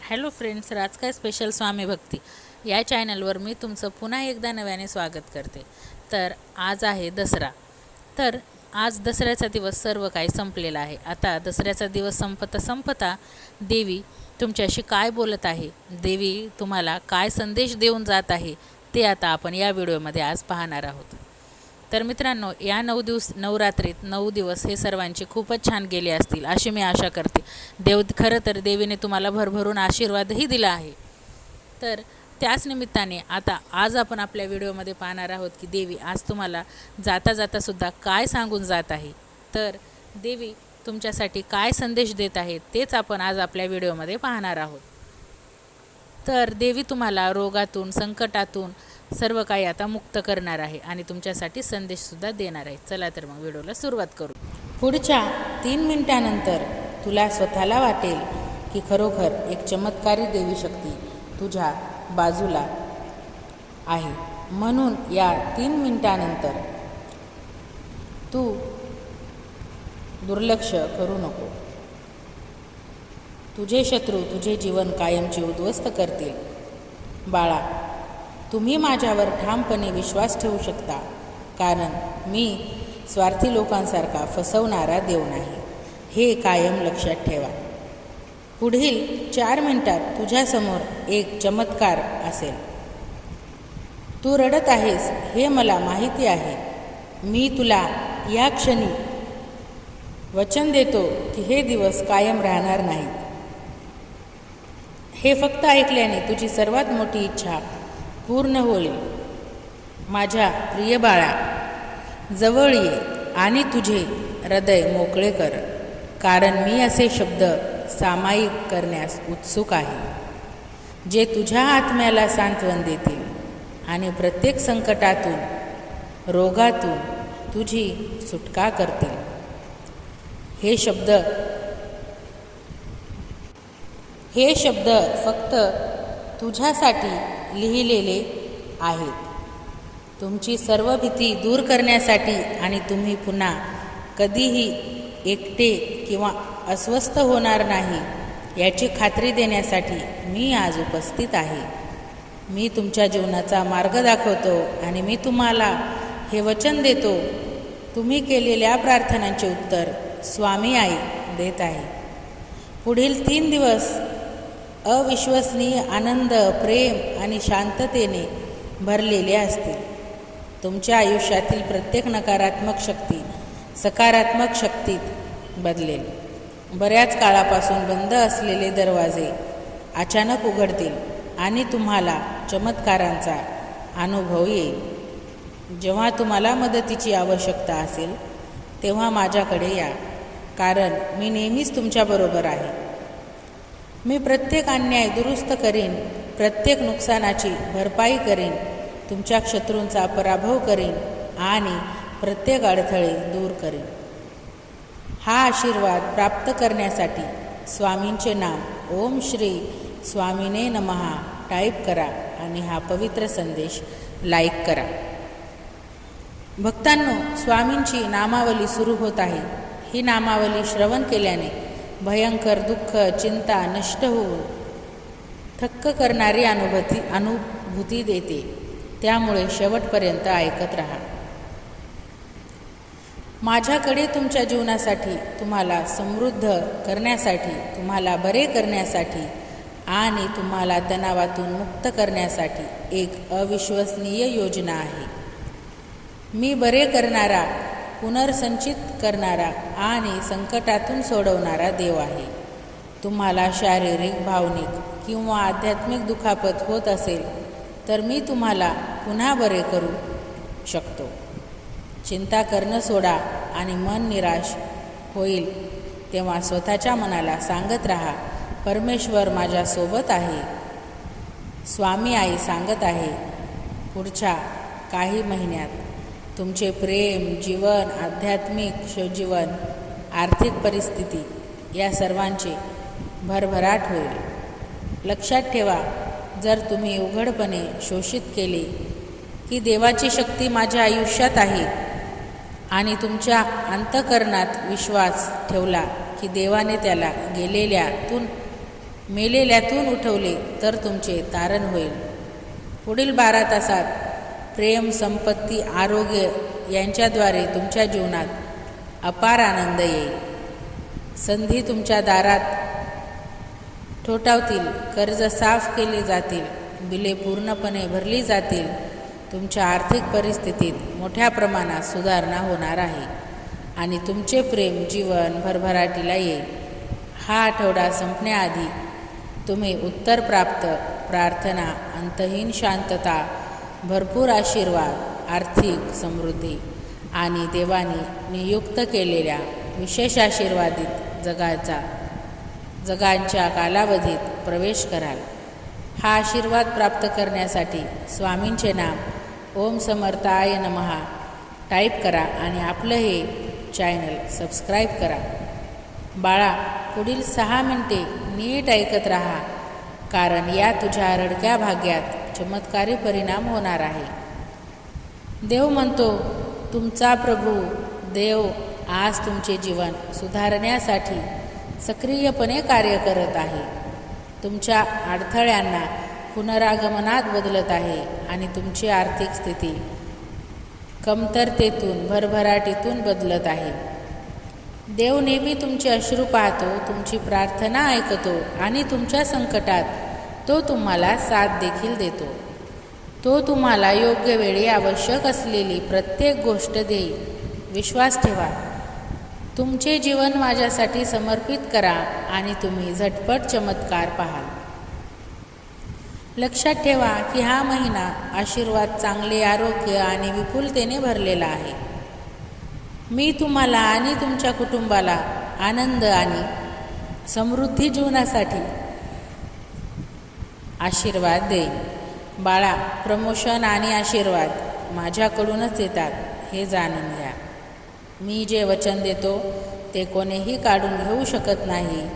Hello friends, राजकाय special स्वामी भक्ती या चॅनलवर मी तुमचं पुन्हा एकदा नव्याने स्वागत करते। तर आज आहे दसरा। तर आज दसऱ्याचा दिवस सर्व काही संपलेला आहे। आता दसऱ्याचा दिवस संपता देवी तुमच्याशी काय बोलत आहे, देवी तुम्हाला काय संदेश देऊन जात आहे, ते आता आपण या व्हिडिओमध्ये आज पाहणार आहोत। तर मित्रांनो, या 9 दिवस नवरात्रीत 9 दिवस हे सर्वांचे खूपच छान गेले असतील अशी मी आशा करते। खरं तर देवीने तुम्हाला भरभरून आशीर्वादही दिला आहे। तर त्याच निमित्ताने आज आपण आपल्या व्हिडिओमध्ये पाहणार आहोत की देवी आज तुम्हाला जाता जाता सुद्धा काय सांगून जात आहे। तर देवी तुमच्यासाठी काय संदेश देत आहे तेच आपण आज आपल्या व्हिडिओमध्ये पाहणार आहोत। तर देवी तुम्हाला रोगातून, संकटातून सर्व काही आता मुक्त करणार आहे आणि तुमच्यासाठी संदेशसुद्धा देणार आहे। चला तर मग व्हिडिओला सुरुवात करू। पुढच्या 3 मिनिटांनंतर तुला स्वतःला वाटेल की खरोखर एक चमत्कारी देवी शक्ती तुझ्या बाजूला आहे। म्हणून या 3 मिनिटांनंतर तू दुर्लक्ष करू नको। तुझे शत्रू तुझे जीवन कायमचे उद्ध्वस्त करतील। बाळा, तुम्ही माझ्यावर ठामपणे विश्वास ठेवू शकता, कारण मी स्वार्थी लोकांसारखा फसवणारा देव नाही, हे कायम लक्षात ठेवा। पुढील 4 मिनिटात तुझ्यासमोर एक चमत्कार असेल। तू रडत आहेस हे मला माहिती आहे। मी तुला या क्षणी वचन देतो की हे दिवस कायम राहणार नाहीत। हे फक्त ऐकल्याने तुझी सर्वात मोठी इच्छा पूर्ण होईल। माझ्या प्रिय बाळा, जवळ ये आणि तुझे हृदय मोकळे कर, कारण मी असे शब्द सामायिक करण्यास उत्सुक आहे जे तुझ्या आत्म्याला सांत्वन देतील आणि प्रत्येक संकटातून, रोगातून तुझी सुटका करतील। हे शब्द फक्त तुझ्यासाठी लिहिलेले आहेत, तुमची सर्व भीती दूर करण्यासाठी आणि तुम्ही पुन्हा कधीही एकटे किंवा अस्वस्थ होणार नाही याची खात्री देण्यासाठी मी आज उपस्थित आहे। मी तुमच्या जीवनाचा मार्ग दाखवतो आणि मी तुम्हाला हे वचन देतो, तुम्ही केलेल्या प्रार्थनांचे उत्तर स्वामी आई देत आहे। पुढील 3 दिवस अविश्वसनीय आनंद, प्रेम आणि शांततेने भरलेले असतील। तुमच्या आयुष्यातील प्रत्येक नकारात्मक शक्ती सकारात्मक शक्तीत बदलेल। बऱ्याच काळापासून बंद असलेले दरवाजे अचानक उघडतील आणि तुम्हाला चमत्कारांचा अनुभव येईल। जेव्हा तुम्हाला मदतीची आवश्यकता असेल तेव्हा माझ्याकडे या, कारण मी नेहमीच तुमच्याबरोबर आहे। मी प्रत्येक अन्याय दुरुस्त करीन, प्रत्येक नुकसानाची भरपाई करीन, तुमच्या शत्रूंचा पराभव करीन आणि प्रत्येक अडथळे दूर करीन। हा आशीर्वाद प्राप्त करण्यासाठी स्वामींचे नाम ओम श्री स्वामीने नमः टाईप करा आणि हा पवित्र संदेश लाईक करा। भक्तांनो, स्वामींची नामावली सुरू होत आहे। ही नामावली श्रवण केल्याने भयंकर दुःख, चिंता नष्ट होऊन थक्क करणारी अनुभूती देते। त्यामुळे शेवटपर्यंत ऐकत राहा। माझ्याकडे तुमच्या जीवनासाठी, तुम्हाला समृद्ध करण्यासाठी, तुम्हाला बरे करण्यासाठी आणि तुम्हाला तणावातून मुक्त करण्यासाठी एक अविश्वसनीय योजना आहे। मी बरे करणारा, पुनर्संचित करणारा आणि संकटातून सोडवणारा देव आहे। तुम्हाला शारीरिक, भावनिक किंवा आध्यात्मिक दुखापत होत असेल तर मी तुम्हाला पुन्हा बरे करू शकतो। चिंता करणं सोडा आणि मन निराश होईल तेव्हा स्वतःच्या मनाला सांगत राहा, परमेश्वर माझ्यासोबत आहे। स्वामी आई सांगत आहे, पुढच्या काही महिन्यात तुमचे प्रेम, जीवन, आध्यात्मिक जीवन, आर्थिक परिस्थिती या सर्वांचे भरभराट होईल। लक्षात ठेवा, जर तुम्ही उघडपणे शोषित केले की देवाची शक्ती माझ्या आयुष्यात आहे आणि तुमच्या अंतःकरणात विश्वास ठेवला की देवाने त्याला गेलेल्यातून मेलेल्यातून उठवले तर तुमचे तारण होईल. पुढील 12 तासात प्रेम, संपत्ती, आरोग्य यांच्याद्वारे तुमच्या जीवनात अपार आनंद येईल. संधी तुमच्या दारात ठोठावतील, कर्ज साफ केले जातील, बिले पूर्णपणे भरली जातील. तुमच्या आर्थिक परिस्थितीत मोठ्या प्रमाणात सुधारणा होणार आहे आणि तुमचे प्रेम जीवन भरभराटीला येईल. हा आठवडा संपण्याआधी तुम्ही उत्तर प्राप्त, प्रार्थना, अंतहीन शांतता, भरपूर आशीर्वाद, आर्थिक समृद्धी आणि देवाने नियुक्त केलेल्या विशेष आशीर्वादित जगांच्या कालावधीत प्रवेश कराल. हा आशीर्वाद प्राप्त करण्यासाठी स्वामींचे नाम ओम समर्थाय नमः टाईप करा आणि आपलं हे चॅनल सबस्क्राईब करा. बाळा, पुढील 6 मिनिटे नीट ऐकत राहा, कारण या तुझ्या रडक्या भाग्यात चमत्कारी परिणाम होणार आहे. देव म्हणतो, तुमचा प्रभू देव आज तुमचे जीवन सुधारण्यासाठी सक्रियपणे कार्य करत आहे. तुमच्या अडथळ्यांना पुनरागमनात बदलत आहे आणि तुमची आर्थिक स्थिती कमतरतेतून भरभराटीतून बदलत आहे. देव नेहमी तुमचे अश्रू पाहतो, तुमची प्रार्थना ऐकतो आणि तुमच्या संकटात तो तुम्हाला साथ देखील देतो. तो तुम्हाला योग्य वेळी आवश्यक असलेली प्रत्येक गोष्ट देईल. विश्वास ठेवा. तुमचे जीवन माझ्यासाठी समर्पित करा आणि तुम्ही झटपट चमत्कार पाहाल. लक्षात ठेवा की हा महिना आशीर्वाद, चांगले आरोग्य आणि विपुलतेने भरलेला आहे. मी तुम्हाला आणि तुमच्या कुटुंबाला आनंद आणि समृद्धी जीवनासाठी आशीर्वाद देईन. बाळा, प्रमोशन आणि आशीर्वाद माझ्याकडूनच येतात हे जाणून घ्या. मी जे वचन देतो ते कोणीही काढून घेऊ शकत नाही,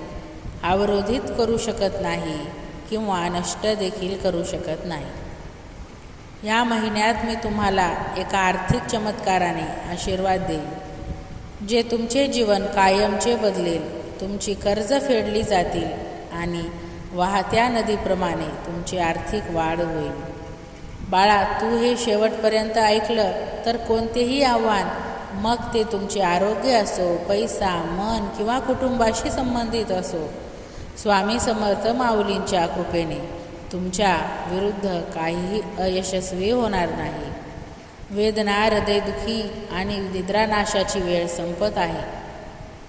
अवरोधित करू शकत नाही किंवा नष्ट देखील करू शकत नाही. या महिन्यात मी तुम्हाला एका आर्थिक चमत्काराने आशीर्वाद देईन, जे तुमचे जीवन कायमचे बदलेल. तुमची कर्ज फेडली जातील आणि वाहत्या नदीप्रमाणे तुमची आर्थिक वाढ होईल. बाळा, तू हे शेवटपर्यंत ऐकलं तर कोणतेही आव्हान, मग ते तुमचे आरोग्य असो, पैसा, मन किंवा कुटुंबाशी संबंधित असो, स्वामी समर्थ माऊलींच्या कृपेने तुमच्या विरुद्ध काहीही अयशस्वी होणार नाही. वेदना, हृदयदुखी आणि निद्रानाशाची वेळ संपत आहे.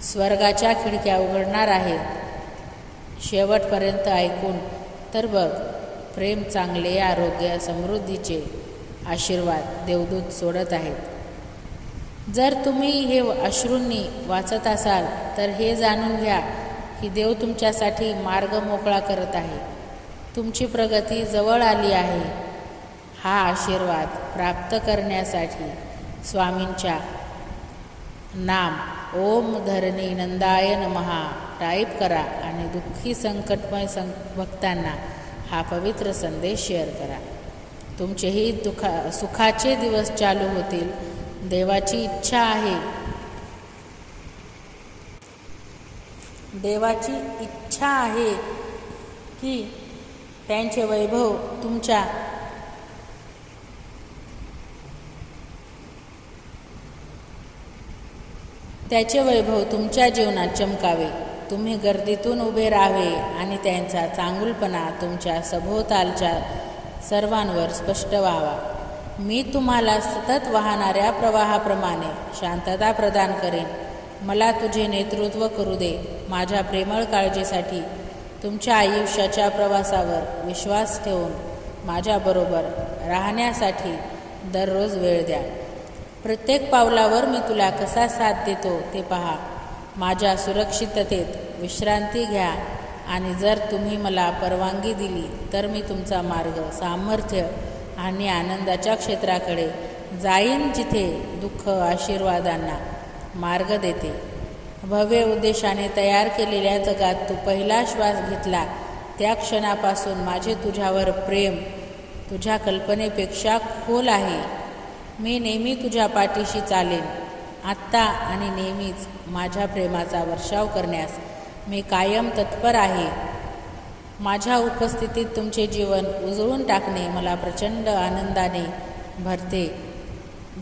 स्वर्गाच्या खिडक्या उघडणार आहेत. शेवटपर्यंत ऐकून तर बघ, प्रेम, चांगले आरोग्य, समृद्धीचे आशीर्वाद देवदूत सोडत आहेत. जर तुम्ही हे अश्रूंनी वाचत असाल तर हे जाणून घ्या की देव तुमच्यासाठी मार्ग मोकळा करत आहे. तुमची प्रगती जवळ आली आहे. हा आशीर्वाद प्राप्त करण्यासाठी स्वामींच्या नाम ओम धरणी नंदाय नमः टाईप करा आणि दुःखी संकटमय भक्तांना हा पवित्र संदेश शेअर करा. तुमचेही सुखाचे दिवस चालू होतील. देवाची इच्छा आहे की त्यांचे वैभव तुमच्या जीवनात चमकावे. तुम्ही गर्दीतून उभे राहावे आणि त्यांचा चांगुलपणा तुमच्या सभोवतालच्या सर्वांवर स्पष्ट व्हावा. मी तुम्हाला सतत वाहणाऱ्या प्रवाहाप्रमाणे शांतता प्रदान करेन. मला तुझे नेतृत्व करू दे. माझ्या प्रेमळ काळजीसाठी तुमच्या आयुष्याच्या प्रवासावर विश्वास ठेवून माझ्याबरोबर राहण्यासाठी दररोज वेळ द्या. प्रत्येक पावलावर मी तुला कसा साथ देतो ते पहा. माझ्या सुरक्षिततेत विश्रांती घ्या आणि जर तुम्ही मला परवानगी दिली तर मी तुमचा मार्ग सामर्थ्य आणि आनंदाच्या क्षेत्राकडे जाईन, जिथे दुःख आशीर्वादांना मार्ग देते. भव्य उद्देशाने तयार केलेल्या जगात तू पहिला श्वास घेतला त्या क्षणापासून माझे तुझ्यावर प्रेम तुझ्या कल्पनेपेक्षा खोल आहे. मी नेहमी तुझ्या पाठीशी चालेन. आत्ता आणि नेहमीच माझ्या प्रेमाचा वर्षाव करण्यास मी कायम तत्पर आहे. माझ्या उपस्थितीत तुमचे जीवन उजळून टाकणे मला प्रचंड आनंदाने भरते.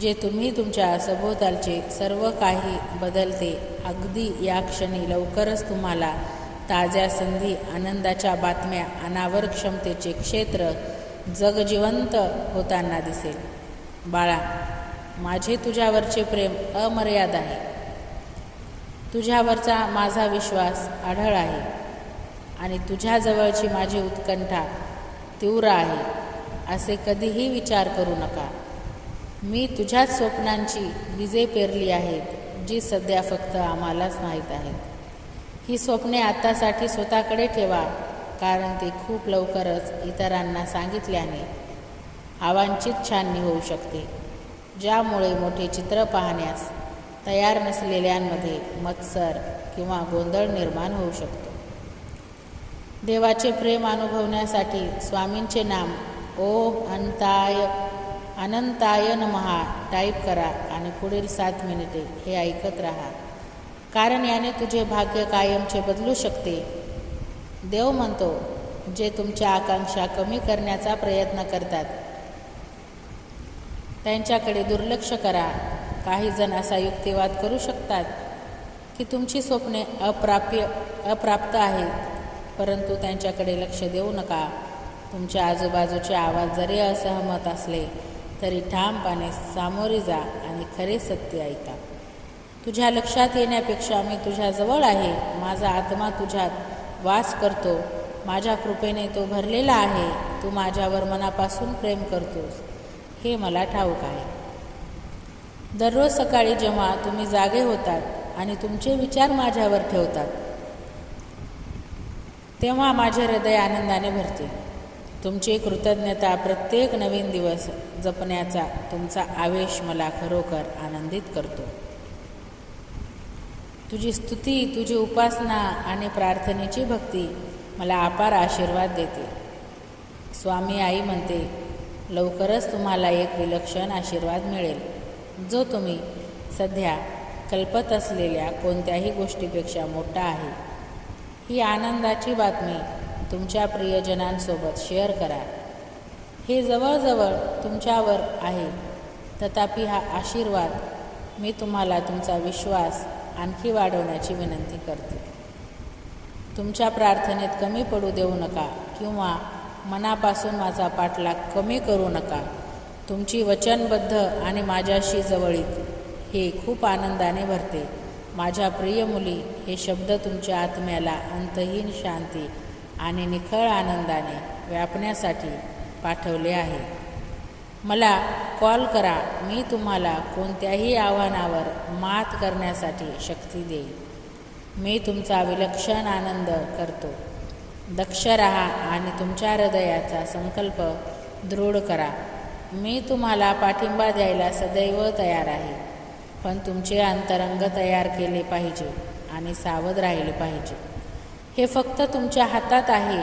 जे तुम्ही तुमच्या सभोवतालचे सर्व काही बदलते. अगदी या क्षणी लवकरच तुम्हाला ताज्या संधी, आनंदाच्या बातम्या, अनावर क्षमतेचे क्षेत्र जगजिवंत होताना दिसेल. बाळा, माझे तुझ्यावरचे प्रेम अमर्याद आहे. तुझ्यावरचा माझा विश्वास आढळ आहे आणि तुझ्याजवळची माझी उत्कंठा तीव्र आहे. असे कधीही विचार करू नका. मी तुझ्याच स्वप्नांची बीजे पेरली आहेत, जी सध्या फक्त आम्हालाच माहीत आहेत. ही स्वप्ने आत्तासाठी स्वतःकडे ठेवा, कारण ते खूप लवकरच इतरांना सांगितल्याने अवांछित छाननी होऊ शकते, ज्यामुळे मोठे चित्र पाहण्यास तयार नसलेल्यांमध्ये मत्सर किंवा गोंधळ निर्माण होऊ शकतो. देवाचे प्रेम अनुभवण्यासाठी स्वामींचे नाम ओम अनंताय नमः टाईप करा आणि पुढील 7 मिनिटे हे ऐकत राहा, कारण याने तुझे भाग्य कायमचे बदलू शकते. देव म्हणतो, जे तुमच्या आकांक्षा कमी करण्याचा प्रयत्न करतात त्यांच्याकडे दुर्लक्ष करा. काही जण असा युक्तिवाद करू शकतात की तुमची स्वप्ने अप्राप्त आहेत, परंतु त्यांच्याकडे लक्ष देऊ नका. तुमच्या आजूबाजूचे आवाज जरी असहमत असले तरी ठामपणे सामोरे जा आणि खरे सत्य ऐका. तुझ्या लक्षात येण्यापेक्षा मी तुझ्याजवळ आहे. माझा आत्मा तुझ्यात वास करतो. माझ्या कृपेने तो भरलेला आहे. तू माझ्यावर मनापासून प्रेम करतोस हे मला ठाऊक आहे. दररोज सकाळी जेव्हा तुम्ही जागे होतात आणि तुमचे विचार माझ्यावर ठेवतात, तेव्हा माझे हृदय आनंदाने भरते. तुमची कृतज्ञता, प्रत्येक नवीन दिवस जपण्याचा तुमचा आवेश मला खरोखर आनंदित करतो. तुझी स्तुती, तुझी उपासना आणि प्रार्थनेची भक्ती मला अपार आशीर्वाद देते. स्वामी आई म्हणते, लवकरच तुम्हाला एक विलक्षण आशीर्वाद मिळेल, जो तुम्ही सध्या कल्पत असलेल्या कोणत्याही गोष्टीपेक्षा मोठा आहे. ही आनंदाची बातमी तुमच्या प्रियजनांसोबत शेअर करा. हे जवळजवळ तुमच्यावर आहे, तथापि हा आशीर्वाद मी तुम्हाला तुमचा विश्वास आणखी वाढवण्याची विनंती करते. तुमच्या प्रार्थनेत कमी पडू देऊ नका किंवा मनापासून माझा पाठलाग कमी करू नका. तुमची वचनबद्ध आणि माझ्याशी जवळीक हे खूप आनंदाने भरते. माझ्या प्रिय मुली, हे शब्द तुमच्या आत्म्याला अंतहीन शांती आणि निखळ आनंदाने व्यापण्यासाठी पाठवले आहे. मला कॉल करा. मी तुम्हाला कोणत्याही आव्हानावर मात करण्यासाठी शक्ती देईन. मी तुमचा विलक्षण आनंद करतो. दक्ष रहा आणि तुमच्या हृदयाचा संकल्प दृढ करा. मी तुम्हाला पाठिंबा द्यायला सदैव तयार आहे, पण तुमचे अंतरंग तयार केले पाहिजे आणि सावध राहिले पाहिजे. हे फक्त तुमच्या हातात आहे.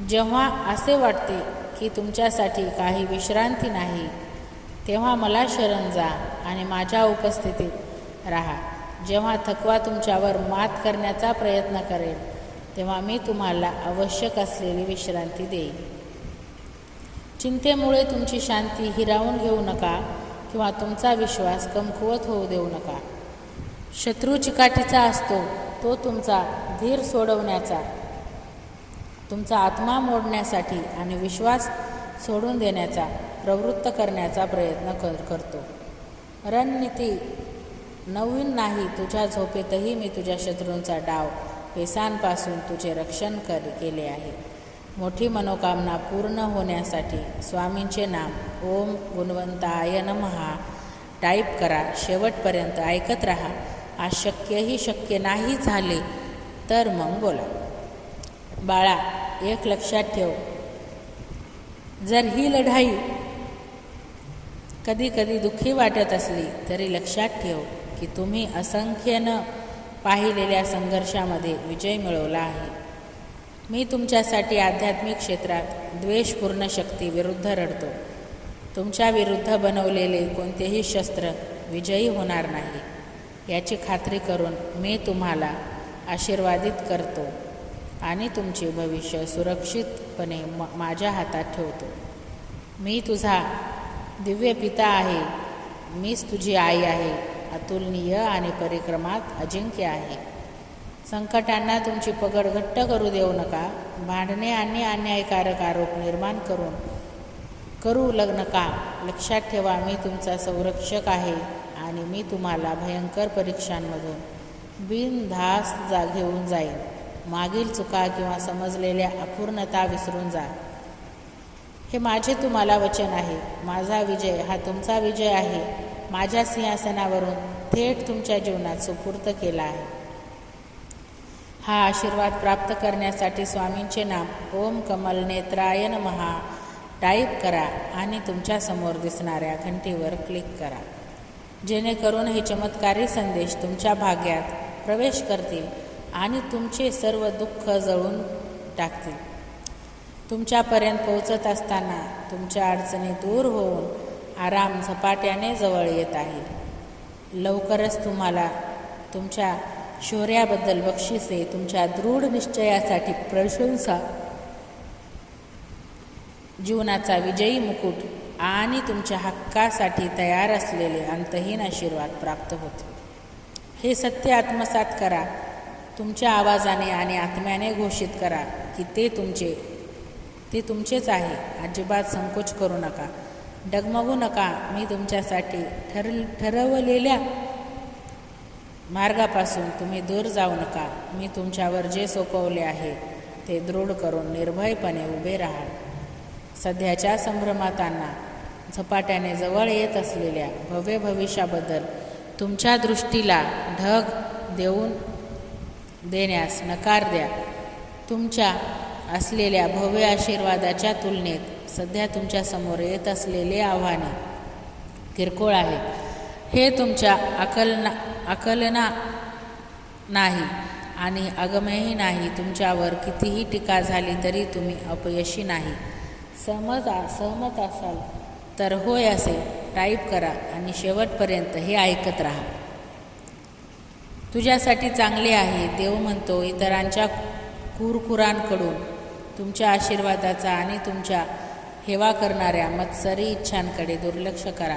जेव्हा असे वाटते की तुमच्यासाठी काही विश्रांती नाही, तेव्हा मला शरण जा आणि माझ्या उपस्थितीत राहा. जेव्हा थकवा तुमच्यावर मात करण्याचा प्रयत्न करेल, तेव्हा मी तुम्हाला आवश्यक असलेली विश्रांती देईन. चिंतेमुळे तुमची शांती हिरावून घेऊ नका किंवा तुमचा विश्वास कमकुवत होऊ देऊ नका. शत्रू चिकाटीचा असतो. तो तुमचा धीर सोडवण्याचा, तुमचा आत्मा मोडण्यासाठी आणि विश्वास सोडून देण्याचा, प्रवृत्त करण्याचा प्रयत्न करतो. रणनीती नवीन नाही. तुझ्या झोपेतही मी तुझ्या शत्रूंचा डाव पेसांपासून तुझे रक्षण केले आहे. मोठी मनोकामना पूर्ण होण्यासाठी स्वामींचे नाम ओम गुणवंताय नमः टाईप करा. शेवटपर्यंत ऐकत राहा. अशक्यही शक्य नाही झाले तर मग बोला. बाळा, एक लक्षात ठेव, जर ही लढाई कधी कधी दुःखी वाटत असली तरी लक्षात ठेव की तुम्ही असंख्येनं पाहिलेल्या संघर्षामध्ये विजय मिळवला आहे. मी तुमच्यासाठी आध्यात्मिक क्षेत्रात द्वेषपूर्ण शक्ती विरुद्ध लढतो. तुमच्या विरुद्ध बनवलेले कोणतेही शस्त्र विजयी होणार नाही याची खात्री करून मी तुम्हाला आशीर्वादित करतो. आणि तुमचे भविष्य सुरक्षितपणे माझ्या हातात ठेवतो. मी तुझा दिव्य पिता आहे. मीच तुझी आई आहे. अतुलनीय आणि परिक्रमात अजिंक्य आहे. संकटांना तुमची पकड घट्ट करू देऊ नका. भांडणे आणि अन्यायकारक आरोप निर्माण करू नका. लक्षात ठेवा, मी तुमचा संरक्षक आहे आणि मी तुम्हाला भयंकर परीक्षांमधून बिनधास्त घेऊन जाईन. मागील चुका किंवा समजलेल्या अपूर्णता विसरून जा. हे माझे तुम्हाला वचन आहे. माझा विजय हा तुमचा विजय आहे. माझ्या सिंहासनावरून थेट तुमच्या जीवनात सुपूर्त केला आहे. हा आशीर्वाद प्राप्त करण्यासाठी स्वामींचे नाम ओम कमल नेत्राय नमः टाईप करा आणि तुमच्या समोर दिसणाऱ्या घंटीवर क्लिक करा, जेणेकरून हे चमत्कारी संदेश तुमच्या भाग्यात प्रवेश करतील आणि तुमचे सर्व दुःख जळून टाकतील. तुमच्यापर्यंत पोहोचत असताना तुमच्या अडचणी दूर होऊन आराम झपाट्याने जवळ येत आहे. लवकरच तुम्हाला तुमच्या शौर्याबद्दल बक्षिसे, तुमच्या दृढ निश्चयासाठी प्रशंसा, जीवनाचा विजयी मुकुट आणि तुमच्या हक्कासाठी तयार असलेले अंतहीन आशीर्वाद प्राप्त होते. हे सत्य आत्मसात करा. तुमच्या आवाजाने आणि आत्म्याने घोषित करा की ते तुमचेच आहे. अजिबात संकोच करू नका. डगमगू नका. मी तुमच्यासाठी ठरवलेल्या मार्गापासून तुम्ही दूर जाऊ नका. मी तुमच्यावर जे सोपवले आहे ते दृढ करून निर्भयपणे उभे राहा. सध्याच्या संभ्रमातांना झपाट्याने जवळ येत असलेल्या भव्य भविष्याबद्दल तुमच्या दृष्टीला ढग देण्यास नकार द्या. तुमच्या असलेल्या भव्य आशीर्वादाच्या तुलनेत सध्या तुमच्यासमोर येत असलेले आव्हाने किरकोळ आहे. हे तुमच्या आकलना नाही आणि अगम्यही नाही. तुमच्यावर कितीही टीका झाली तरी तुम्ही अपयशी नाही. सहमत असाल तर होय असे टाईप करा आणि शेवटपर्यंत हे ऐकत राहा. तुझ्यासाठी चांगले आहे. देव म्हणतो, इतरांच्या कुरकुरांकडून तुमच्या आशीर्वादाचा आणि तुमच्या हेवा करणाऱ्या मत्सरी इच्छांकडे दुर्लक्ष करा.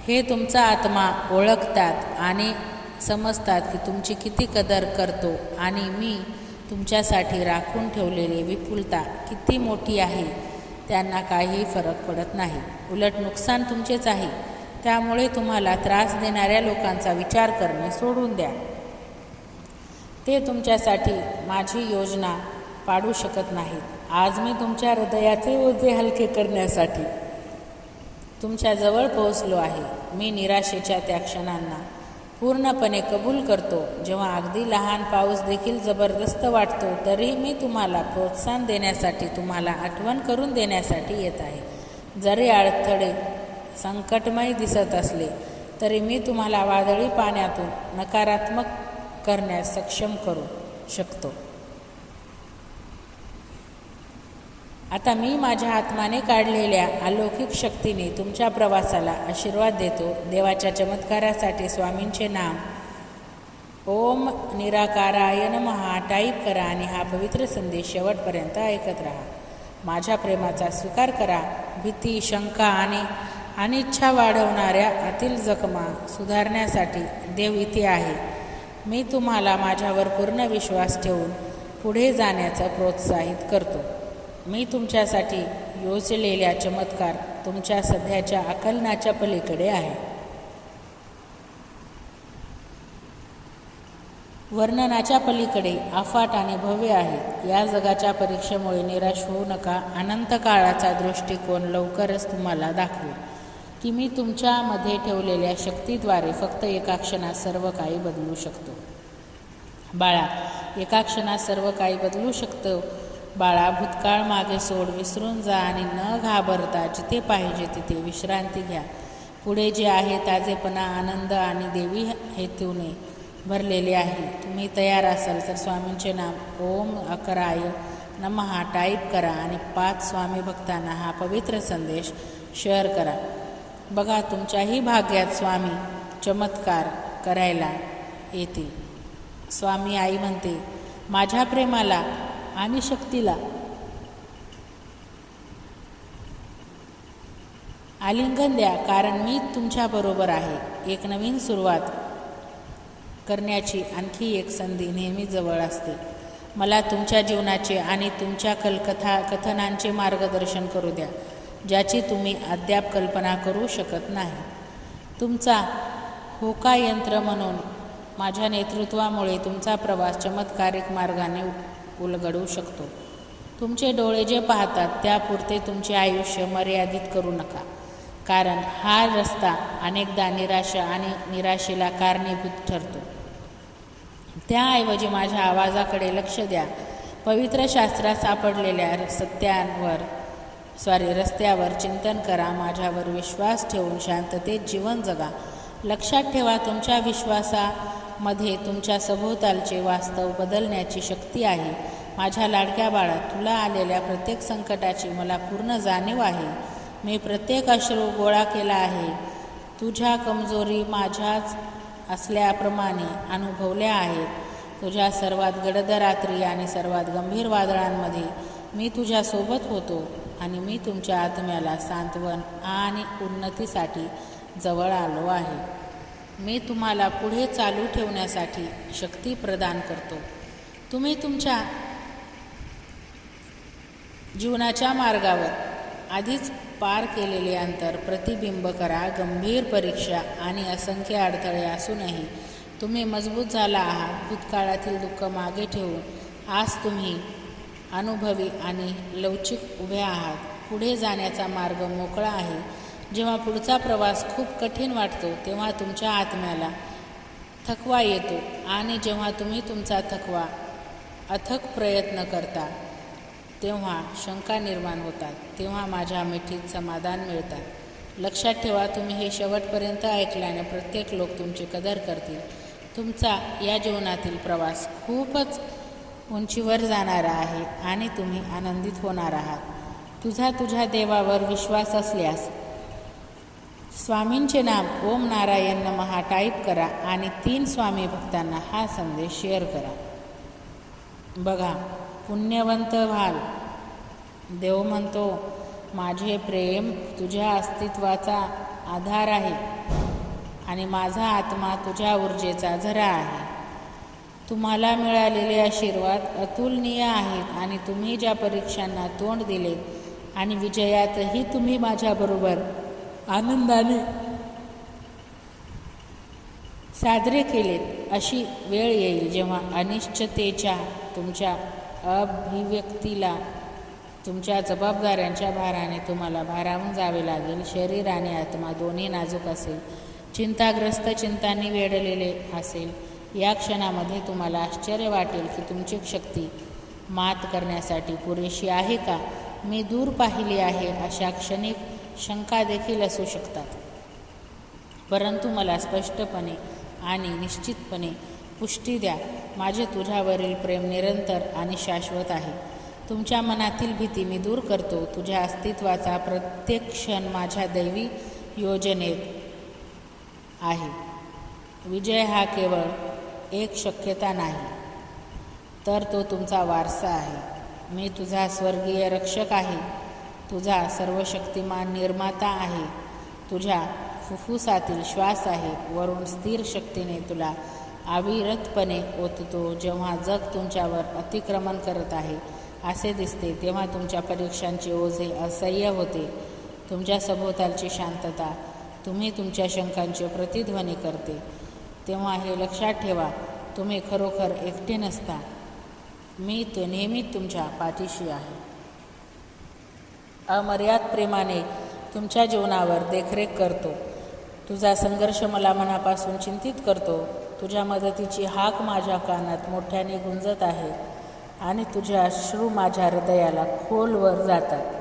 हे तुमचा आत्मा ओळखतात आणि समजतात की तुमची किती कदर करतो आणि मी तुमच्यासाठी राखून ठेवलेली विपुलता किती मोठी आहे. त्यांना काही फरक पडत नाही. उलट नुकसान तुमचेच आहे. त्यामुळे तुम्हाला त्रास देणाऱ्या लोकांचा विचार करणे सोडून द्या. ते तुमच्यासाठी माझी योजना पाडू शकत नाहीत. आज मी तुमच्या हृदयाचे ओझे हलके करण्यासाठी तुमच्या जवळ पोहोचलो आहे. मी निराशेच्या त्या क्षणांना पूर्णपणे कबूल करतो, जेव्हा अगदी लहान पाऊस देखील जबरदस्त वाटतो. तरी मी तुम्हाला प्रोत्साहन देण्यासाठी, तुम्हाला आठवण करून देण्यासाठी येत आहे. जरी अडथळे संकटमय दिसत असले तरी मी तुम्हाला वादळी पाण्यातून नकारात्मक करण्यास सक्षम करू शकतो. आता मी माझ्या आत्माने काढलेल्या अलौकिक शक्तीने तुमच्या प्रवासाला आशीर्वाद देतो. देवाच्या चमत्कारासाठी स्वामींचे नाम ओम निराकाराय नमः टाईप करा आणि हा पवित्र संदेश शेवटपर्यंत ऐकत राहा. माझ्या प्रेमाचा स्वीकार करा. भीती, शंका आणि अनिच्छा वाढवणाऱ्या आतील जखमा सुधारण्यासाठी देव इथे आहे. मी तुम्हाला माझ्यावर पूर्ण विश्वास ठेवून पुढे जाण्याचं प्रोत्साहित करतो. मी तुमच्यासाठी योजलेल्या चमत्कार तुमच्या सध्याच्या आकलनाच्या पलीकडे आहे. वर्णनाच्या पलीकडे अफाट आणि भव्य आहेत. या जगाच्या परीक्षेमुळे निराश होऊ नका. अनंत काळाचा दृष्टिकोन लवकरच तुम्हाला दाखवेल की मी तुमच्यामध्ये ठेवलेल्या शक्तीद्वारे फक्त एका क्षणात सर्व काही बदलू शकतो. बाळा, एका क्षणात सर्व काही बदलू शकतो. बाळा, भूतकाळ मागे सोड, विसरून जा आणि न घाबरता जिथे पाहिजे तिथे विश्रांती घ्या. पुढे जे आहे ताजेपणा, आनंद आणि देवी हेतूने भरलेले आहे. तुम्ही तयार असाल तर स्वामींचे नाम ओम अकराय नमः टाईप करा आणि 5 स्वामी भक्तांना हा पवित्र संदेश शेअर करा. बघा, तुमच्याही भाग्यात स्वामी चमत्कार करायला येतील. स्वामी आई म्हणते, माझ्या प्रेमाला आणि शक्तीला आलिंगन द्या, कारण मी तुमच्याबरोबर आहे. एक नवीन सुरुवात करण्याची आणखी एक संधी नेहमी जवळ असते. मला तुमच्या जीवनाचे आणि तुमच्या कथनांचे मार्गदर्शन करू द्या, ज्याची तुम्ही अद्याप कल्पना करू शकत नाही. तुमचा होका यंत्र म्हणून माझ्या नेतृत्वामुळे तुमचा प्रवास चमत्कारिक मार्गाने उलगडू शकतो. तुमचे डोळे जे पाहतात त्यापुरते तुमचे आयुष्य मर्यादित करू नका, कारण हा रस्ता अनेकदा निराशा आणि निराशेला कारणीभूत ठरतो. त्याऐवजी माझ्या आवाजाकडे लक्ष द्या. पवित्र शास्त्रात सापडलेल्या रस्त्यावर चिंतन करा. माझ्यावर विश्वास ठेवून शांततेत जीवन जगा. लक्षात ठेवा, तुमच्या विश्वासामध्ये तुमच्या सभोवतालचे वास्तव बदलण्याची शक्ती आहे. माझ्या लाडक्या बाळा, तुला आलेल्या प्रत्येक संकटाची मला पूर्ण जाणीव आहे. मी प्रत्येक अश्रू गोळा केला आहे. तुझ्या कमजोरी माझ्याच असल्याप्रमाणे अनुभवल्या आहेत. तुझ्या सर्वात गडद रात्री आणि सर्वात गंभीर वादळांमध्ये मी तुझ्यासोबत होतो आणि मी तुमच्या आत्म्याला सांत्वन आणि उन्नतीसाठी जवळ आलो आहे. मी तुम्हाला पुढे चालू ठेवण्यासाठी शक्ती प्रदान करतो. तुम्ही तुमच्या जीवनाच्या मार्गावर आधीच पार केलेले अंतर प्रतिबिंब करा. गंभीर परीक्षा आणि असंख्य अडथळे असूनही तुम्ही मजबूत झाला आहात. भूतकाळातील दुःख मागे ठेवून आज तुम्ही अनुभवी आणि लवचिक उभे आहात. पुढे जाण्याचा मार्ग मोकळा आहे. जेव्हा पुढचा प्रवास खूप कठीण वाटतो तेव्हा तुमच्या आत्म्याला थकवा येतो, आणि जेव्हा तुम्ही तुमचा अथक प्रयत्न करता तेव्हा शंका निर्माण होतात. तेव्हा माझ्या मिठीत समाधान मिळतात. लक्षात ठेवा, तुम्ही हे शेवटपर्यंत ऐकल्याने प्रत्येक लोक तुमची कदर करतील. तुमचा या जीवनातील प्रवास खूपच उंचीवर जाणारा आहे आणि तुम्ही आनंदित होणार आहात. तुझ्या देवावर विश्वास असल्यास स्वामींचे नाम ओम नारायण नमः टाईप करा आणि 3 स्वामी भक्तांना हा संदेश शेअर करा. बघा, पुण्यवंत व्हाल. देव म्हणतो, माझे प्रेम तुझ्या अस्तित्वाचा आधार आहे आणि माझा आत्मा तुझ्या ऊर्जेचा झरा आहे. तुम्हाला मिळालेले आशीर्वाद अतुलनीय आहेत आणि तुम्ही ज्या परीक्षांना तोंड दिले आणि विजयातही तुम्ही माझ्याबरोबर आनंदाने साजरे केलेत. अशी वेळ येईल जेव्हा अनिश्चिततेच्या तुमच्या अभिव्यक्तीला तुमच्या जबाबदाऱ्यांच्या भाराने तुम्हाला भारावून जावे लागेल. शरीर आणि आत्मा दोन्ही नाजूक असेल, चिंताग्रस्त, चिंतांनी वेढलेले असेल. या क्षणामध्ये तुम्हाला आश्चर्य वाटेल की तुमची शक्ती मात करण्यासाठी पुरेशी आहे का. मी दूर पाहिली आहे अशा क्षणिक शंका देखील असू शकतात, परंतु मला स्पष्टपणे आणि निश्चितपणे पुष्टी द्या, माझे तुझ्यावरील प्रेम निरंतर आणि शाश्वत आहे. तुमच्या मनातील भीती मी दूर करतो. तुझ्या अस्तित्वाचा प्रत्येक क्षण माझ्या दैवी योजनेत आहे. विजय हा केवळ एक शक्यता नाही, तर तो तुमचा वारसा आहे. मी तुझा स्वर्गीय रक्षक आहे, तुझा सर्वशक्तिमान निर्माता आहे, तुझ्या फुफ्फुसातील श्वास आहे. वरून स्थिर शक्तीने तुला अविरतपणे ओततो. जेव्हा जग तुमच्यावर अतिक्रमण करत आहे असे दिसते, तेव्हा तुमच्या परीक्षांचे ओझे असह्य होते. तुमच्या सभोवतालची शांतता तुम्ही तुमच्या शंकांचे प्रतिध्वनी करते. तेव्हा हे लक्षात ठेवा, तुम्ही खरोखर एकटे नसता. मी तो नेहमी तुमच्या पाठीशी आहे. अमर्याद प्रेमाने तुमच्या जीवनावर देखरेख करतो. तुझा संघर्ष मला मनापासून चिंतित करतो. तुझ्या मदतीची हाक माझ्या कानात मोठ्याने गुंजत आहे आणि तुझे अश्रू माझ्या हृदयाला खोलवर जातात.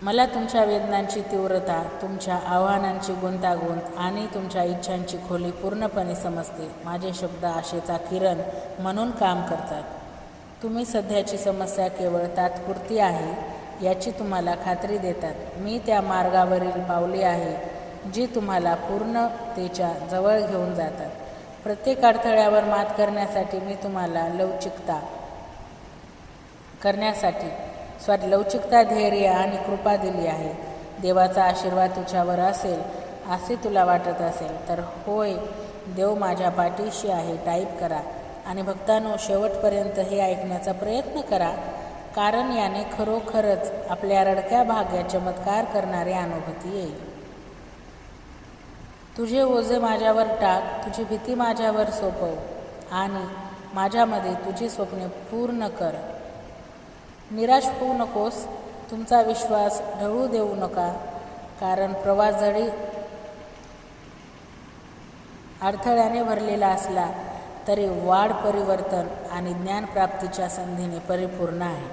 मला तुमच्या वेदनांची तीव्रता, तुमच्या आव्हानांची गुंतागुंत आणि तुमच्या इच्छांची खोली पूर्णपणे समजते. माझे शब्द आशेचा किरण म्हणून काम करतात. तुम्ही सध्याची समस्या केवळ तात्पुरती आहे याची तुम्हाला खात्री देतात. मी त्या मार्गावरील पावले आहे जी तुम्हाला पूर्णतेच्या जवळ घेऊन जातात. प्रत्येक अडथळ्यावर मात करण्यासाठी मी तुम्हाला लवचिकता, करण्यासाठी लवचिकता, धैर्य आणि कृपा दिली आहे. देवाचा आशीर्वाद तुझ्यावर असेल असे तुला वाटत असेल तर होय, देव माझ्या पाठीशी आहे टाईप करा आणि भक्तांनो, शेवटपर्यंत हे ऐकण्याचा प्रयत्न करा, कारण याने खरोखरच आपल्या रडक्या भाग्यात चमत्कार करणारी अनुभूती येईल. तुझे ओझे माझ्यावर टाक, तुझी भीती माझ्यावर सोपव आणि माझ्यामध्ये तुझी स्वप्ने पूर्ण कर. निराश होऊ नकोस, तुमचा विश्वास ढळू देऊ नका, कारण प्रवास जरी अडथळ्याने भरलेला असला तरी वाढ, परिवर्तन आणि ज्ञानप्राप्तीच्या संधीने परिपूर्ण आहे.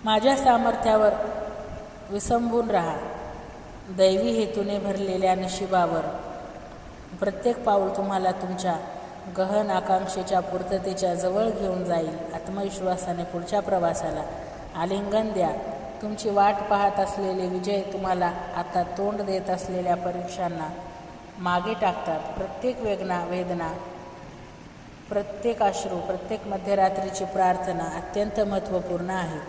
माझ्या सामर्थ्यावर विसंबून राहा. दैवी हेतूने भरलेल्या नशिबावर प्रत्येक पाऊल तुम्हाला तुमच्या गहन आकांक्षेच्या पूर्ततेच्या जवळ घेऊन जाईल. आत्मविश्वासाने पुढच्या प्रवासाला आलिंगन द्या. तुमची वाट पाहत असलेले विजय तुम्हाला आता तोंड देत असलेल्या परीक्षांना मागे टाकतात. प्रत्येक वेदना, प्रत्येक अश्रू, प्रत्येक मध्यरात्रीची प्रार्थना अत्यंत महत्त्वपूर्ण आहे.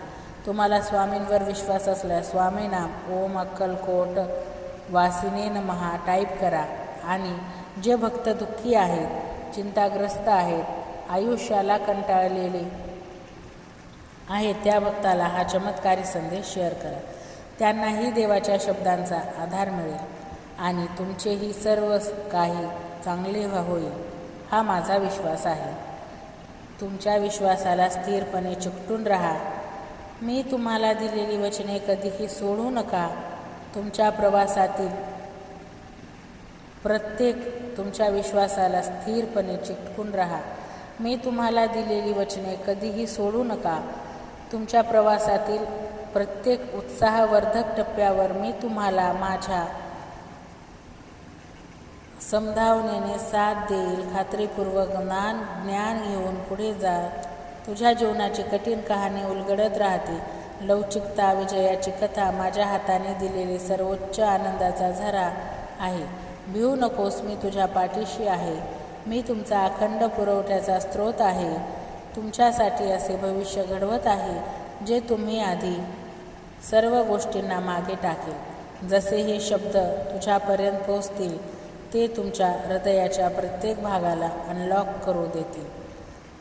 तुम्हाला स्वामींवर विश्वास असल्यास स्वामीनाम ओम अक्कलकोट वासिने नमः टाईप करा आणि जे भक्त दुःखी आहेत, चिंताग्रस्त आहेत, आयुष्याला कंटाळलेले आहेत त्या भक्ताला हा चमत्कारी संदेश शेअर करा. त्यांनाही देवाच्या शब्दांचा आधार मिळेल आणि तुमचेही सर्व काही चांगले होईल हा माझा विश्वास आहे. तुमच्या विश्वासाला स्थिरपणे चिकटून राहा. मी तुम्हाला दिलेली वचने कधीही सोडू नका. तुमच्या प्रवासातील तुमच्या विश्वासाला स्थिरपणे चिकटून राहा. मी तुम्हाला दिलेली वचने कधीही सोडू नका. तुमच्या प्रवासातील प्रत्येक उत्साहवर्धक टप्प्यावर मी तुम्हाला माझ्या समभावनेने साथ देईल. खात्रीपूर्वक ज्ञान घेऊन पुढे जा. तुझ्या जीवनाची कठीण कहाणी उलगडत राहते. लवचिकता, विजयाची कथा माझ्या हाताने दिलेली सर्वोच्च आनंदाचा झरा आहे. भिवू नकोस, मी तुझ्या पाठीशी आहे. मी तुमचा अखंड पुरवठ्याचा स्रोत आहे. तुमच्यासाठी असे भविष्य घडवत आहे जे तुम्ही आधी सर्व गोष्टींना मागे टाकेल. जसे हे शब्द तुझ्यापर्यंत पोहोचतील ते तुमच्या हृदयाच्या प्रत्येक भागाला अनलॉक करू देतील.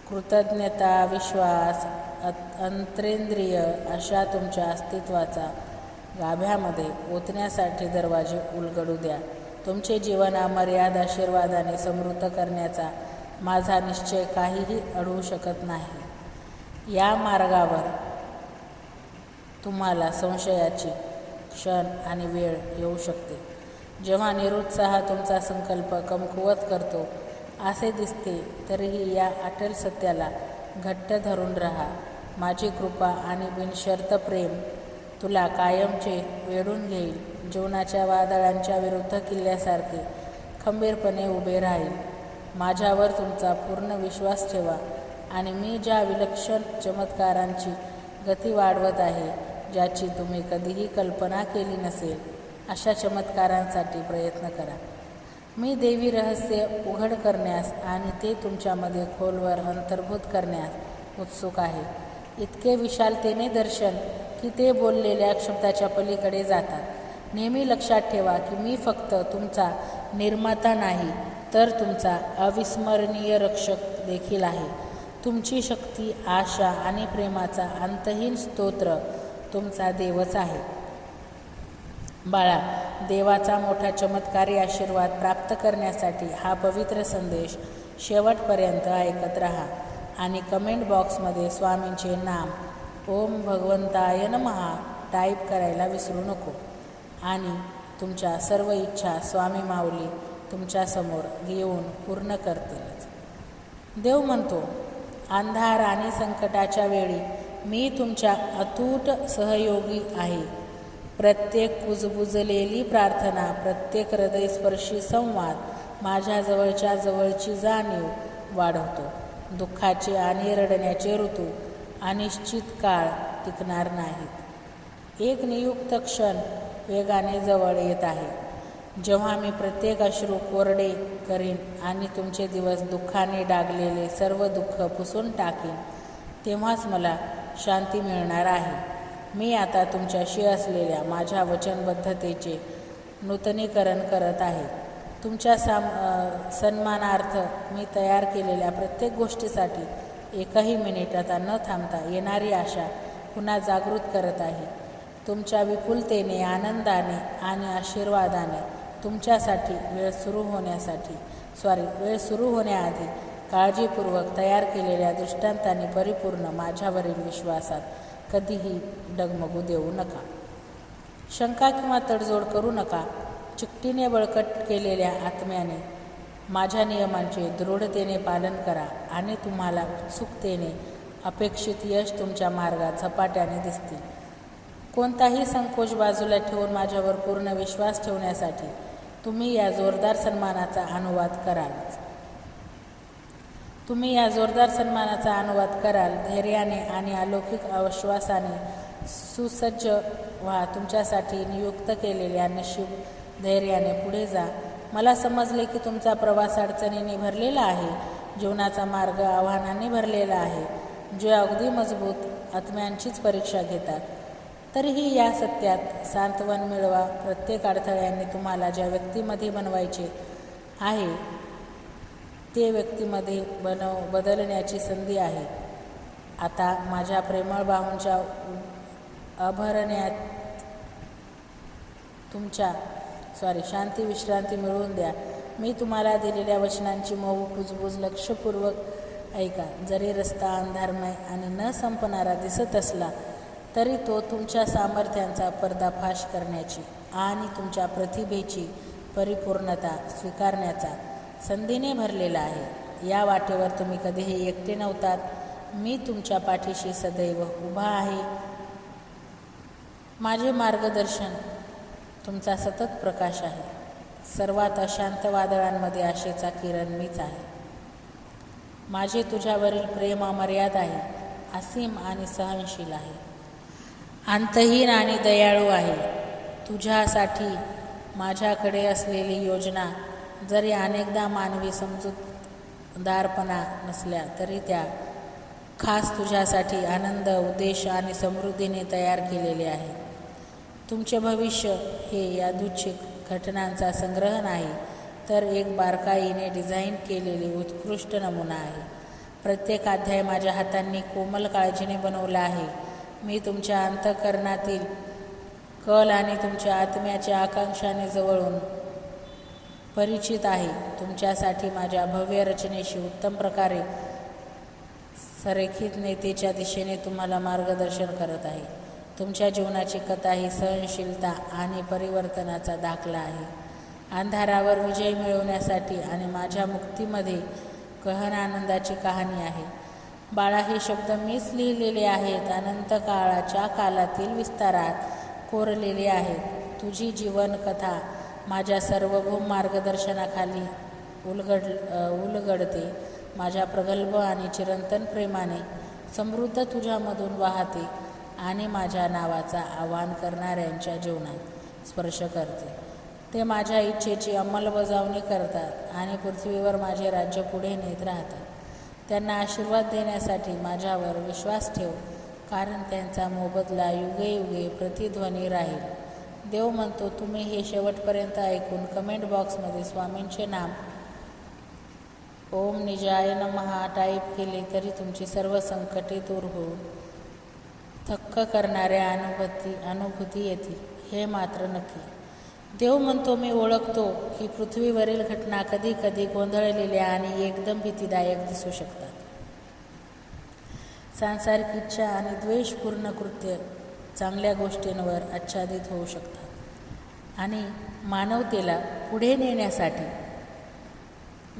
कृतज्ञता, विश्वास, अंतरेंद्रिय अशा तुमच्या अस्तित्वाचा गाभ्यामध्ये ओतण्यासाठी दरवाजे उलगडू द्या. तुमचे जीवन अमर्याद आशीर्वादाने समृद्ध करण्याचा माझा निश्चय काहीही अडवू शकत नाही. या मार्गावर तुम्हाला संशयाची क्षण आणि वेळ येऊ शकते, जेव्हा निरुत्साह तुमचा संकल्प कमकुवत करतो. असे दिसते तरीही या अटल सत्याला घट्ट धरून राहा. माझी कृपा आणि बिनशर्त प्रेम तुला कायमचे वेढून घेईल. जीवनाच्या वादळांच्या विरुद्ध किल्ल्यासारखे खंबीरपणे उभे राहील. माझ्यावर तुमचा पूर्ण विश्वास ठेवा आणि मी ज्या विलक्षण चमत्कारांची गती वाढवत आहे, ज्याची तुम्ही कधीही कल्पना केली नसेल, अशा चमत्कारांसाठी प्रयत्न करा. मी दैवी रहस्य उघड करण्यास आणि ते तुमच्यामध्ये खोलवर अंतर्भूत करण्यास उत्सुक आहे. इतके विशालतेने दर्शन की ते बोललेल्या शब्दाच्या पलीकडे जातात. नेहमी लक्षात ठेवा की मी फक्त तुमचा निर्माता नाही, तर तुमचा अविस्मरणीय रक्षक देखील आहे. तुमची शक्ती, आशा आणि प्रेमाचा अंतहीन स्तोत्र तुमचा देवच आहे. बाळा, देवाचा मोठा चमत्कारी आशीर्वाद प्राप्त करण्यासाठी हा पवित्र संदेश शेवटपर्यंत ऐकत राहा आणि कमेंट बॉक्समध्ये स्वामींचे नाम ओम भगवंताय नमः टाईप करायला विसरू नको. आणि तुमच्या सर्व इच्छा स्वामी माऊली तुमच्यासमोर येऊन पूर्ण करतीलच. देव म्हणतो, अंधार आणि संकटाच्या वेळी मी तुमच्या अतूट सहयोगी आहे. प्रत्येक कुजबुजलेली प्रार्थना, प्रत्येक हृदयस्पर्शी संवाद माझ्या जवळची जाणीव वाढवतो. दुःखाचे आणि रडण्याचे ऋतू अनिश्चित काळ टिकणार नाहीत. एक नियुक्त क्षण वेगाने जवळ येत आहे. जेव्हा मी प्रत्येक अश्रू कोरडे करीन आणि तुमचे दिवस दुःखाने डागलेले सर्व दुःख पुसून टाकीन, तेव्हाच मला शांती मिळणार आहे. मी आता तुमच्याशी असलेल्या माझ्या वचनबद्धतेचे नूतनीकरण करत आहे. तुमच्या सन्मानार्थ मी तयार केलेल्या प्रत्येक गोष्टीसाठी एकही मिनिट आता न थांबता येणारी आशा पुन्हा जागृत करत आहे. तुमच्या विपुलतेने, आनंदाने आणि आशीर्वादाने तुमच्यासाठी वेळ सुरू होण्याआधी काळजीपूर्वक तयार केलेल्या दृष्टांतांनी परिपूर्ण माझ्यावरील विश्वासात कधीही डगमगू देऊ नका. शंका किंवा तडजोड करू नका. चिकटीने बळकट केलेल्या आत्म्याने माझ्या नियमांचे दृढतेने पालन करा आणि तुम्हाला उत्सुकतेने अपेक्षित यश तुमच्या मार्गात झपाट्याने दिसतील. कोणताही संकोच बाजूला ठेवून माझ्यावर पूर्ण विश्वास ठेवण्यासाठी तुम्ही या जोरदार सन्मानाचा अनुवाद कराल. धैर्याने आणि अलौकिक आश्वासाने सुसज्ज व्हा. तुमच्यासाठी नियुक्त केलेल्या नशीब धैर्याने पुढे जा. मला समजले की तुमचा प्रवास अडचणींनी भरलेला आहे, जीवनाचा मार्ग आव्हानांनी भरलेला आहे, जे अगदी मजबूत आत्म्यांचीच परीक्षा घेतात. तरीही या सत्यात सांत्वन मिळवा. प्रत्येक अडथळ्याने तुम्हाला ज्या व्यक्तीमध्ये बनवायचे आहे ते व्यक्तीमध्ये बदलण्याची संधी आहे. आता माझ्या प्रेमळ बाहूंच्या अभरण्यात शांती विश्रांती मिळवून द्या. मी तुम्हाला दिलेल्या वचनांची मऊ कुजबूज लक्षपूर्वक ऐका. जरी रस्ता अंधारमय आणि न संपणारा दिसत असला तरी तो तुमच्या सामर्थ्यांचा पर्दाफाश करण्याची आणि तुमच्या प्रतिभेची परिपूर्णता स्वीकारण्याचा संधीने भरलेला आहे. या वाटेवर तुम्ही कधीही एकटे नव्हतात. मी तुमच्या पाठीशी सदैव उभा आहे. माझे मार्गदर्शन तुमचा सतत प्रकाश आहे. सर्वात अशांत वादळांमध्ये आशेचा किरण मीच आहे. माझे तुझ्यावरील प्रेम अमर्याद आहे, असीम आणि सहनशील आहे, अंतहीन आणि दयाळू आहे. तुझ्यासाठी माझ्याकडे असलेली योजना जरी अनेकदा मानवी समजूतदारपणा नसल्या तरी त्या खास तुझ्यासाठी आनंद, उद्देश आणि समृद्धीने तयार केलेले आहे. तुमचे भविष्य हे यादृच्छिक घटनांचा संग्रह नाही, तर एक बारकाईने डिझाईन केलेले उत्कृष्ट नमुना आहे. प्रत्येक अध्याय माझ्या हातांनी कोमल काळजीने बनवला आहे. मी तुमच्या अंतःकरणातील कल आणि तुमच्या आत्म्याच्या आकांक्षाने जवळून परिचित आहे. तुमच्यासाठी माझ्या भव्य रचनेशी उत्तम प्रकारे संरेखित नेतेच्या दिशेने तुम्हाला मार्गदर्शन करत आहे. तुमच्या जीवनाची कथा ही सहनशीलता आणि परिवर्तनाचा दाखला आहे. अंधारावर विजय मिळवण्यासाठी आणि माझ्या मुक्तीमध्ये गहन आनंदाची कहाणी आहे. बाळा, हे शब्द मीच लिहिलेले आहेत. अनंत कालातील विस्तारात कोरलेले आहेत. तुझी जीवनकथा माझ्या सार्वभौम मार्गदर्शनाखाली उलगडते. माझ्या प्रगल्भ आणि चिरंतन प्रेमाने समृद्ध तुझ्यामधून वाहते आणि माझ्या नावाचा आवाहन करणाऱ्यांच्या जीवनात स्पर्श करते. ते माझ्या इच्छेची अंमलबजावणी करतात आणि पृथ्वीवर माझे राज्य पुढे नेत राहतात. त्यांना आशीर्वाद देण्यासाठी माझ्यावर विश्वास ठेव, कारण त्यांचा मोबदला युगे प्रतिध्वनी राहील. देव म्हणतो, तुम्ही हे शेवटपर्यंत ऐकून कमेंट बॉक्समध्ये स्वामींचे नाम ओम निजाय नमः टाईप केले तरी तुमची सर्व संकटे दूर होऊन थक्क करणाऱ्या अनुभूती येतील, हे मात्र नक्की. देव म्हणतो, मी ओळखतो की पृथ्वीवरील घटना कधी कधी गोंधळलेल्या आणि एकदम भीतीदायक दिसू शकतात. सांसारिक इच्छा आणि द्वेषपूर्ण कृत्य चांगल्या गोष्टींवर आच्छादित होऊ शकतात आणि मानवतेला पुढे नेण्यासाठी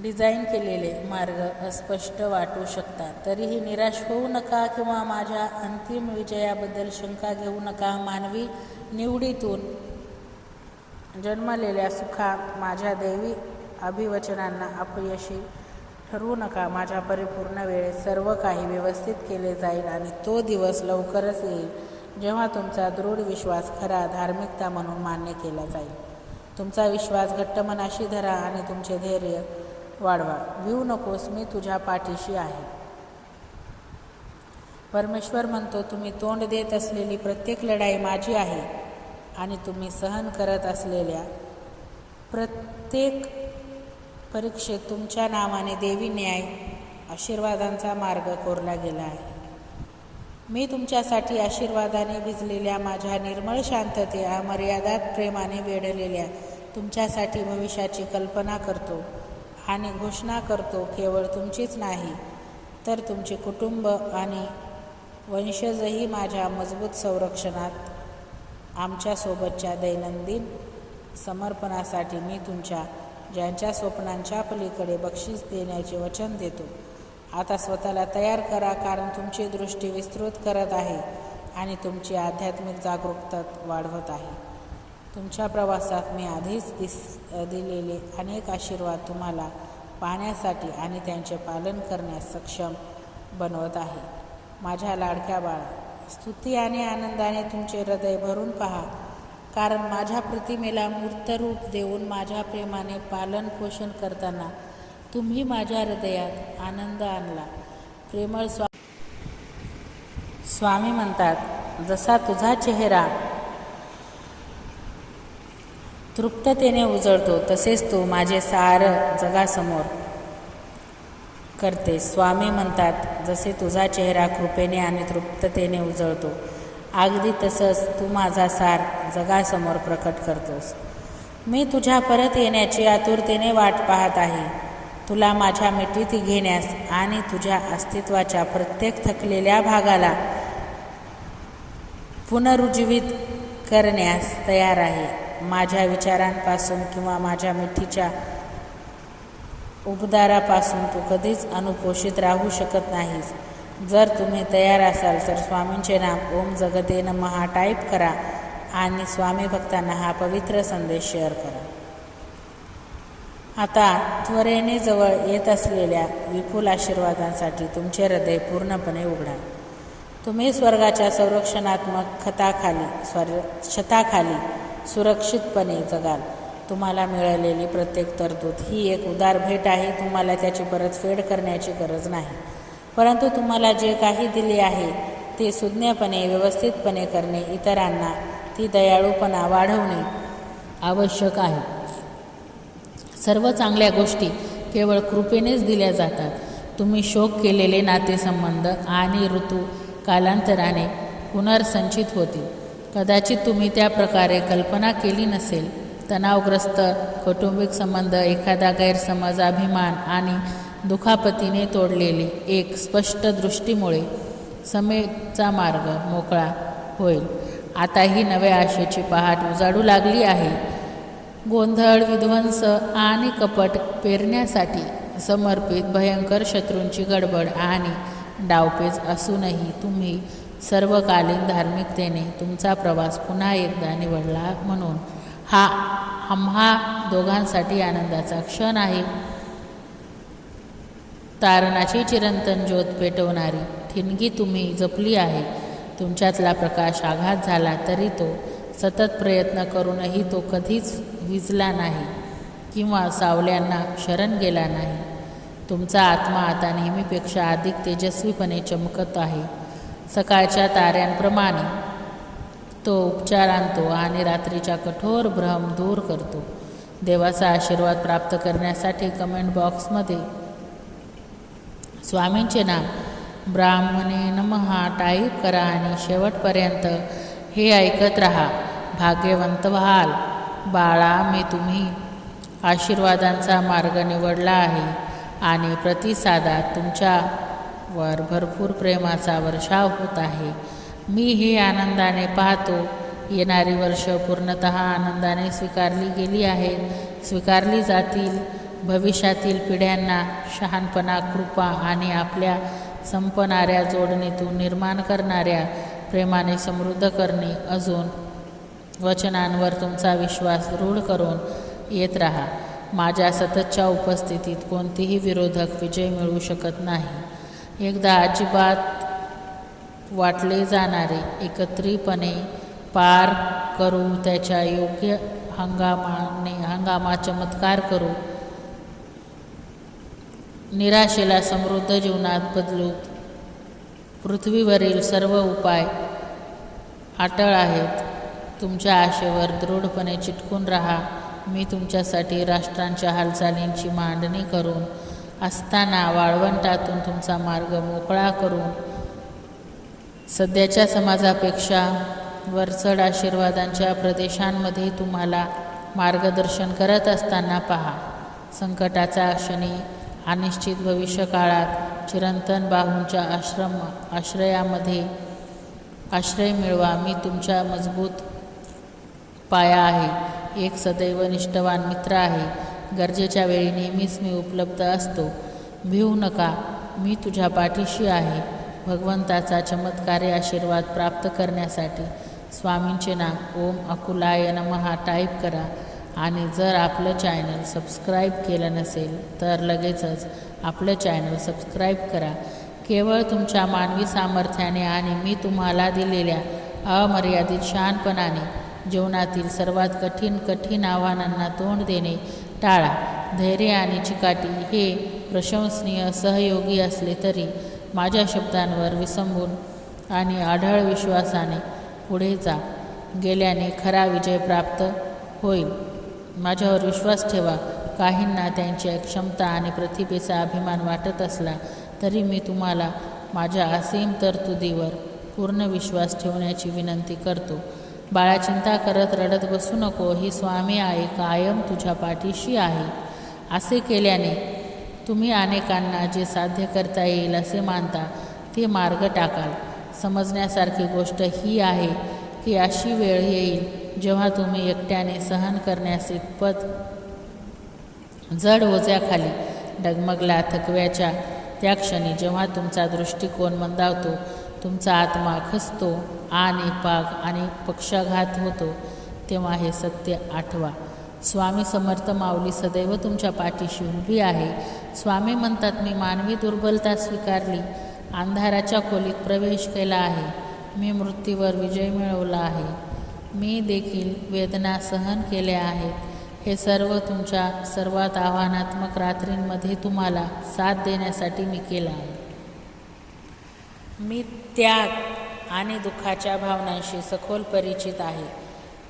डिझाईन केलेले मार्ग अस्पष्ट वाटू शकतात. तरीही निराश होऊ नका किंवा माझ्या अंतिम विजयाबद्दल शंका घेऊ नका. मानवी निवडीतून जन्मलेल्या सुखात माझ्या दैवी अभिवचनांना अपयशी ठरवू नका. माझ्या परिपूर्ण वेळेत सर्व काही व्यवस्थित केले जाईल आणि तो दिवस लवकरच येईल जेव्हा तुमचा दृढ विश्वास खरा धार्मिकता म्हणून मान्य केला जाईल. तुमचा विश्वास घट्ट मनाशी धरा आणि तुमचे धैर्य वाढवा. भिवू नकोस, मी तुझ्या पाठीशी आहे. परमेश्वर म्हणतो, तुम्ही तोंड देत असलेली प्रत्येक लढाई माझी आहे आणि तुम्ही सहन करत असलेल्या प्रत्येक परीक्षेत तुमच्या नावाने देवी न्याय आशीर्वादांचा मार्ग कोरला गेला आहे. मी तुमच्यासाठी आशीर्वादाने भिजलेल्या माझ्या निर्मळ शांतते अमर्यादात प्रेमाने वेढलेल्या तुमच्यासाठी भविष्याची कल्पना करतो आणि घोषणा करतो. केवळ तुमचीच नाही तर तुमचे कुटुंब आणि वंशजही माझ्या मजबूत संरक्षणात. आमच्यासोबतच्या दैनंदिन समर्पणासाठी मी ज्यांच्या स्वप्नांच्या पलीकडे बक्षीस देण्याचे वचन देतो. आता स्वतःला तयार करा, कारण तुमची दृष्टी विस्तृत करत आहे आणि तुमची आध्यात्मिक जागरूकता वाढवत आहे. तुमच्या प्रवासात मी आधीच दिलेले अनेक आशीर्वाद तुम्हाला पाहण्यासाठी आणि त्यांचे पालन करण्यास सक्षम बनवत आहे. माझ्या लाडक्या बाळा, स्तुती आणि आनंदाने तुमचे हृदय भरून पहा, कारण माझ्या प्रतिमेला मूर्तरूप देऊन माझ्या प्रेमाने पालन पोषण करताना तुम्ही माझ्या हृदयात आनंद आणला. प्रेमळ स्वामी म्हणतात, जसा तुझा चेहरा तृप्ततेने उजळतो तसेच तू माझे सारं जगासमोर करते. स्वामी म्हणतात, जसे तुझा चेहरा कृपेने आणि तृप्ततेने उजळतो, अगदी तसंच तू माझा सार जगासमोर प्रकट करतोस. मी तुझ्या परत येण्याची आतुरतेने वाट पाहत आहे, तुला माझ्या मिठीत घेण्यास आणि तुझ्या अस्तित्वाच्या प्रत्येक थकलेल्या भागाला पुनरुज्जीवित करण्यास तयार आहे. माझ्या विचारांपासून किंवा माझ्या मिठीच्या उबदारापासून तू कधीच अनुपोषित राहू शकत नाहीस. जर तुम्ही तयार असाल तर स्वामींचे नाम ओम जगते नमः टाईप करा आणि स्वामी भक्तांना हा पवित्र संदेश शेअर करा. आता त्वरेने जवळ येत असलेल्या विपुल आशीर्वादांसाठी तुमचे हृदय पूर्णपणे उघडा. तुम्ही स्वर्गाच्या संरक्षणात्मक छताखाली सुरक्षितपणे जगाल. तुम्हाला मिळालेली प्रत्येक तरतूद ही एक उदार भेट आहे. तुम्हाला त्याची परतफेड करण्याची गरज नाही, परंतु तुम्हाला जे काही दिले आहे ते सुज्ञपणे व्यवस्थितपणे करणे, इतरांना ती दयाळूपणा वाढवणे आवश्यक आहे. सर्व चांगल्या गोष्टी केवळ कृपेनेच दिल्या जातात. तुम्ही शोक केलेले नातेसंबंध आणि ऋतू कालांतराने पुनर्संचित होतील. कदाचित तुम्ही त्या प्रकारे कल्पना केली नसेल. तणावग्रस्त कौटुंबिक संबंध, एखादा गैरसमज, अभिमान आणि दुखापतीने तोडलेली एक स्पष्ट दृष्टीमुळे समेचा मार्ग मोकळा होईल. आता ही नव्या आशेची पहाट उजाडू लागली आहे. गोंधळ, विध्वंस आणि कपट पेरण्यासाठी समर्पित भयंकर शत्रूंची गडबड आणि डावपेच असूनही तुम्ही सर्वकालीन धार्मिकतेने तुमचा प्रवास पुन्हा एकदा निवडला, म्हणून हा आम्हा दोघांसाठी आनंदाचा क्षण आहे. तारणाची चिरंतन ज्योत पेटवणारी ठिणगी तुम्ही जपली आहे. तुमच्यातला प्रकाश आघात झाला तरी तो सतत प्रयत्न करूनही तो कधीच विझला नाही किंवा सावल्यांना शरण गेला नाही. तुमचा आत्मा आता नेहमीपेक्षा अधिक तेजस्वीपणे चमकत आहे. सकाळच्या ताऱ्यांप्रमाणे तो उपचार आणतो आणि रात्रीच्या कठोर भ्रम दूर करतो. देवाचा आशीर्वाद प्राप्त करण्यासाठी कमेंट बॉक्समध्ये स्वामींचे नाम ब्राह्मणे नमः टाईप करा आणि शेवटपर्यंत हे ऐकत राहा. भाग्यवंत व्हाल. बाळा, मी तुम्ही आशीर्वादांचा मार्ग निवडला आहे आणि प्रतिसादात तुमच्यावर भरपूर प्रेमाचा वर्षाव होत आहे. मी हे आनंदाने पाहतो. येणारी वर्ष पूर्णतः आनंदाने स्वीकारली गेली आहेत, स्वीकारली जातील. भविष्यातील पिढ्यांना शहाणपणा, कृपा आणि आपल्या संपणाऱ्या जोडणीतून निर्माण करणाऱ्या प्रेमाने समृद्ध करणे. अजून वचनांवर तुमचा विश्वास दृढ करून येत राहा. माझ्या सततच्या उपस्थितीत कोणतेही विरोधक विजय मिळवू शकत नाही. एकदा अजिबात वाटले जाणारे एकत्रितपणे पार करू त्याच्या योग्य हंगामा चमत्कार करू, निराशेला समृद्ध जीवनात बदलू. पृथ्वीवरील सर्व उपाय अटळ आहेत. तुमच्या आशेवर दृढपणे चिटकून राहा. मी तुमच्यासाठी राष्ट्रांच्या हालचालींची मांडणी करून असताना वाळवंटातून तुमचा मार्ग मोकळा करून सध्याच्या समाजापेक्षा वरचढ आशीर्वादांच्या प्रदेशांमध्ये तुम्हाला मार्गदर्शन करत असताना पहा. संकटाच्या क्षणी अनिश्चित भविष्यकाळात चिरंतन बाहूंच्या आश्रयामध्ये आश्रय मिळवा. मी तुमच्या मजबूत पाया आहे, एक सदैव निष्ठावान मित्र आहे. गरजेच्या वेळी नेहमीच मी उपलब्ध असतो. भिवू नका, मी तुझ्या पाठीशी आहे. भगवंताचा चमत्कारी आशीर्वाद प्राप्त करण्यासाठी स्वामींचे नाम ओम अकुलाय नमः टाईप करा. आणि जर आपलं चॅनल सबस्क्राईब केलं नसेल तर लगेचच आपलं चॅनल सबस्क्राईब करा. केवळ तुमच्या मानवी सामर्थ्याने आणि मी तुम्हाला दिलेल्या अमर्यादित शहाणपणाने जीवनातील सर्वात कठीण आव्हानांना तोंड देणे टाळा. धैर्य आणि चिकाटी हे प्रशंसनीय सहयोगी असले तरी माझ्या शब्दांवर विसंबून आणि आढळ विश्वासाने पुढे जा. गेल्याने खरा विजय प्राप्त होईल. माझ्यावर विश्वास ठेवा. काहींना त्यांच्या क्षमता आणि प्रतिभेचा अभिमान वाटत असला तरी मी तुम्हाला माझ्या असीम तरतुदीवर पूर्ण विश्वास ठेवण्याची विनंती करतो. बाळा, चिंता करत रडत बसू नको. ही स्वामी आई कायम तुझ्या पाठीशी आहे. असे केल्याने तुम्ही अनेकांना जे साध्य करता येईल असे मानता ते मार्ग टाकाल. समजण्यासारखी गोष्ट ही आहे की अशी वेळ येईल जेव्हा तुम्ही एकट्याने सहन करण्यास इतपत जड ओझ्याखाली डगमगला. थकव्याच्या त्या क्षणी जेव्हा तुमचा दृष्टिकोन मंदावतो, तुमचा आत्मा खचतो आणि पाग आणि पक्षाघात होतो, तेव्हा हे सत्य आठवा. स्वामी समर्थ माऊली सदैव तुमच्या पाठीशी उभी आहे. स्वामी म्हणतात, मी मानवी दुर्बलता स्वीकारली, अंधाराच्या खोलीत प्रवेश केला आहे. मी मृत्यूवर विजय मिळवला आहे. मी देखील वेदना सहन केल्या आहेत. हे सर्व तुमच्या सर्वात आव्हानात्मक रात्रींमध्ये तुम्हाला साथ देण्यासाठी मी केलं आहे. मी त्याग आणि दुःखाच्या भावनांशी सखोल परिचित आहे.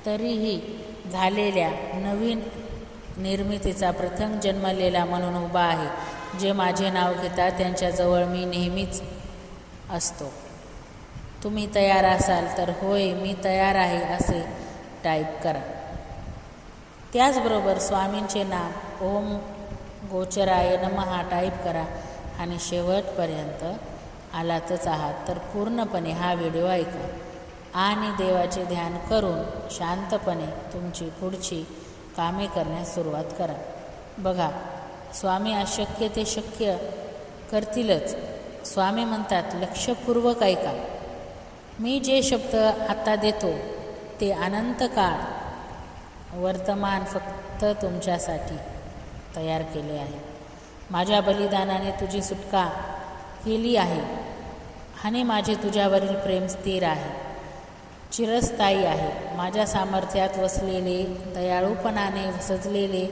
तरीही झालेल्या नवीन निर्मितीचा प्रथम जन्मलेला म्हणून उभा आहे. जे माझे नाव घेतात त्यांच्याजवळ मी नेहमीच असतो. तुम्ही तयार असाल तर होय मी तयार आहे असे टाईप करा. त्याचबरोबर स्वामींचे नाम ओम गोचराय नमः टाईप करा. आणि शेवटपर्यंत आलातच आहात तर पूर्णपणे हा व्हिडिओ ऐका आणि देवाचे ध्यान करून शांतपणे तुमची पुढची कामे करण्यास सुरुवात करा. बघा, स्वामी अशक्य ते शक्य करतीलच. स्वामी म्हणतात, लक्षपूर्वक ऐका. मी जे शब्द आता देतो ते अनंत काळ वर्तमान फक्त तुमच्यासाठी तयार केले आहे. माझ्या बलिदानाने तुझी सुटका केली आहे आणि माझे तुझ्यावरील प्रेम स्थिर आहे, चिरस्थायी आहे. माझ्या सामर्थ्यात वसलेले, दयाळूपणाने सजलेले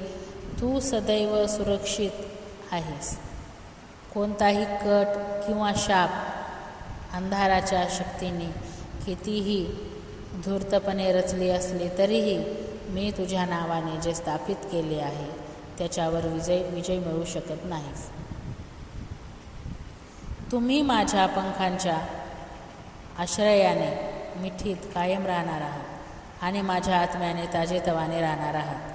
तू सदैव सुरक्षित आहेस. कोणताही कट किंवा शाप अंधाराच्या शक्तीने कितीही धूर्तपणे रचले असले तरीही मी तुझ्या नावाने जे स्थापित केले आहे त्याच्यावर विजय मिळू शकत नाही. तुम्ही माझ्या पंखांच्या आश्रयाने मिठीत कायम राहणार आहात आणि माझ्या आत्म्याने ताजेतवाने राहणार आहात.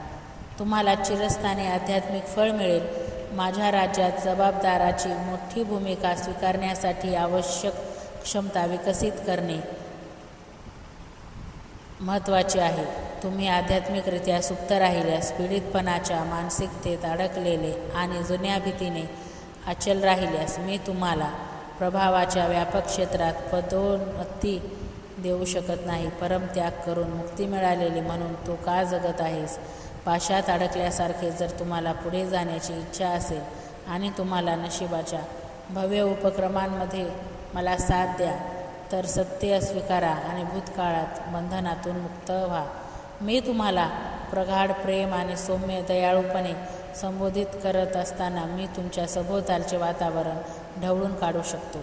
तुम्हाला चिरस्थानी आध्यात्मिक फळ मिळेल. माझ्या राज्यात जबाबदाराची मोठी भूमिका स्वीकारण्यासाठी आवश्यक क्षमता विकसित करणे महत्त्वाचे आहे. तुम्ही आध्यात्मिकरित्या सुप्त राहिल्यास, पीडितपणाच्या मानसिकतेत अडकलेले आणि जुन्या भीतीने अचल राहिल्यास मी तुम्हाला प्रभावाच्या व्यापक क्षेत्रात पदोन्नती देऊ शकत नाही. परमत्याग करून मुक्ती मिळालेली म्हणून तू का जगत आहेस? पाशात अडकल्यासारखे जर तुम्हाला पुढे जाण्याची इच्छा असेल आणि तुम्हाला नशिबाच्या भव्य उपक्रमांमध्ये मला साथ द्या तर सत्य स्वीकारा आणि भूतकाळात बंधनातून मुक्त व्हा. मी तुम्हाला प्रगाढ प्रेम आणि सौम्य दयाळूपणे संबोधित करत असताना मी तुमच्या सभोवतालचे वातावरण ढवळून काढू शकतो.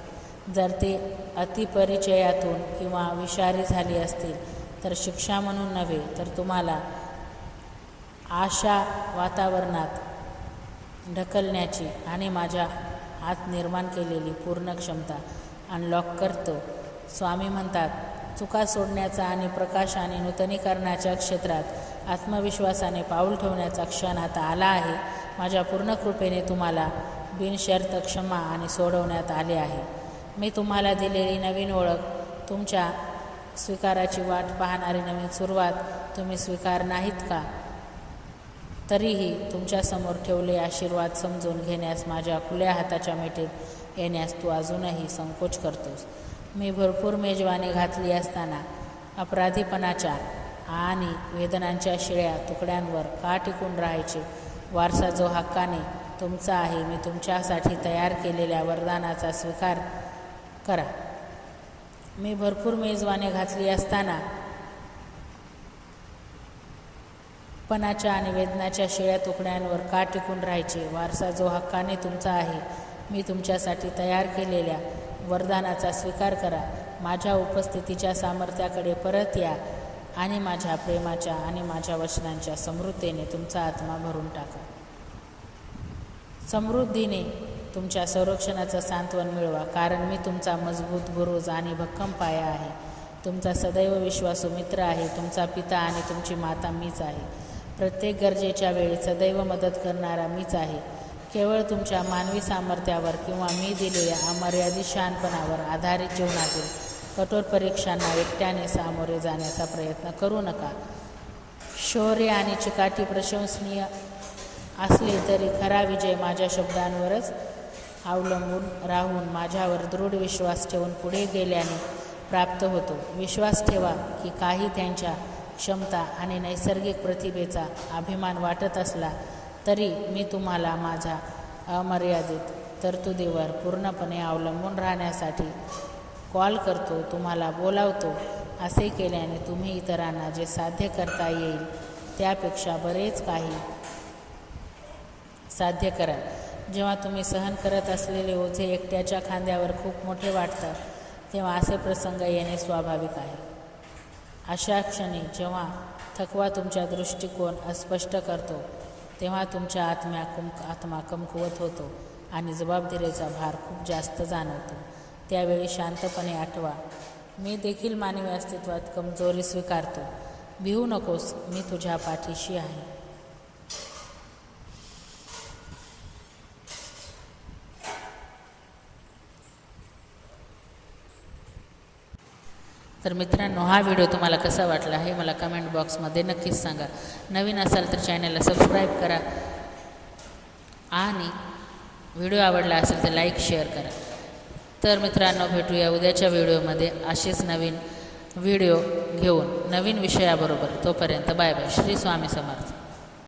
जर ते अतिपरिचयातून किंवा विषारी झाली असतील तर शिक्षा म्हणून नव्हे, तर तुम्हाला आशा वातावरणात ढकलण्याची आणि माझ्या आत निर्माण केलेली पूर्ण क्षमता अनलॉक करतो. स्वामी म्हणतात, चुका सोडण्याचा आणि प्रकाश आणि नूतनीकरणाच्या क्षेत्रात आत्मविश्वासाने पाऊल ठेवण्याचा क्षण आता आला आहे. माझ्या पूर्ण कृपेने तुम्हाला बिनशर्त क्षमा आणि सोडवण्यात आले आहे. मी तुम्हाला दिलेली नवीन ओळख, तुमच्या स्वीकाराची वाट पाहणारी नवीन सुरुवात तुम्ही स्वीकार नाहीत का? तरीही तुमच्यासमोर ठेवले आशीर्वाद समजून घेण्यास माझ्या खुल्या हाताच्या मिठीत येण्यास तू अजूनही संकोच करतोस. मी भरपूर मेजवानी घातली असताना अपराधीपणाच्या आणि वेदनांच्या शिळ्या तुकड्यांवर का टिकून राहायचे? वारसा जो हक्काने तुमचा आहे, मी तुमच्यासाठी तयार केलेल्या वरदानाचा स्वीकार करा. मी भरपूर मेजवानी घातली असताना पणाच्या आणि वेदनाच्या शिळ्या तुकड्यांवर का टिकून राहायचे? वारसा जो हक्काने तुमचा आहे, मी तुमच्यासाठी तयार केलेल्या वरदानाचा स्वीकार करा. माझ्या उपस्थितीच्या सामर्थ्याकडे परत या आणि माझ्या प्रेमाच्या आणि माझ्या वचनांच्या समृद्धीने तुमचा आत्मा भरून टाका. समृद्धीने तुमच्या संरक्षणाचं सांत्वन मिळवा, कारण मी तुमचा मजबूत बुरुज आणि भक्कम पाया आहे. तुमचा सदैव विश्वासू मित्र आहे. तुमचा पिता आणि तुमची माता मीच आहे. प्रत्येक गरजेच्या वेळी सदैव मदत करणारा मीच आहे. केवळ तुमच्या मानवी सामर्थ्यावर किंवा मी दिलेल्या अमर्यादित शहाणपणावर आधारित जीवनातील कठोर परीक्षांना एकट्याने सामोरे जाण्याचा प्रयत्न करू नका. शौर्य आणि चिकाटी प्रशंसनीय असले तरी खरा विजय माझ्या शब्दांवरच अवलंबून राहून माझ्यावर दृढ विश्वास ठेवून पुढे गेल्याने प्राप्त होतो. विश्वास ठेवा की काही त्यांच्या क्षमता आणि नैसर्गिक प्रतिभेचा अभिमान वाटत असला तरी मी तुम्हाला माझ्या अमर्यादित तरतुदीवर पूर्णपणे अवलंबून राहण्यासाठी कॉल करतो, तुम्हाला बोलावतो. असे केल्याने तुम्ही इतरांना जे साध्य करता येईल त्यापेक्षा बरेच काही साध्य कराल. जेव्हा तुम्ही सहन करत असलेले ओझे एकट्याच्या खांद्यावर खूप मोठे वाटतात, तेव्हा असे प्रसंग येणे स्वाभाविक आहे. अशा क्षणी जेव्हा थकवा तुमचा दृष्टिकोन अस्पष्ट करतो, तेव्हा तुमच्या आत्मा कमकुवत होतो आणि जबाबदारीचा भार खूप जास्त जाणवतो. त्यावेळी शांतपणे आठवा, मी देखील मानवी अस्तित्वात कमजोरी स्वीकारतो. भिवू नकोस, मी तुझ्या पाठीशी आहे. तर मित्रांनो, हा व्हिडिओ तुम्हाला कसा वाटला हे मला कमेंट बॉक्समध्ये नक्कीच सांगा. नवीन असाल तर चॅनलला सबस्क्राईब करा आणि व्हिडिओ आवडला असेल तर लाईक शेअर करा. तर मित्रांनो, भेटूया उद्याच्या व्हिडिओमध्ये असेच नवीन व्हिडिओ घेऊन नवीन विषयाबरोबर. तोपर्यंत बाय बाय. श्री स्वामी समर्थ.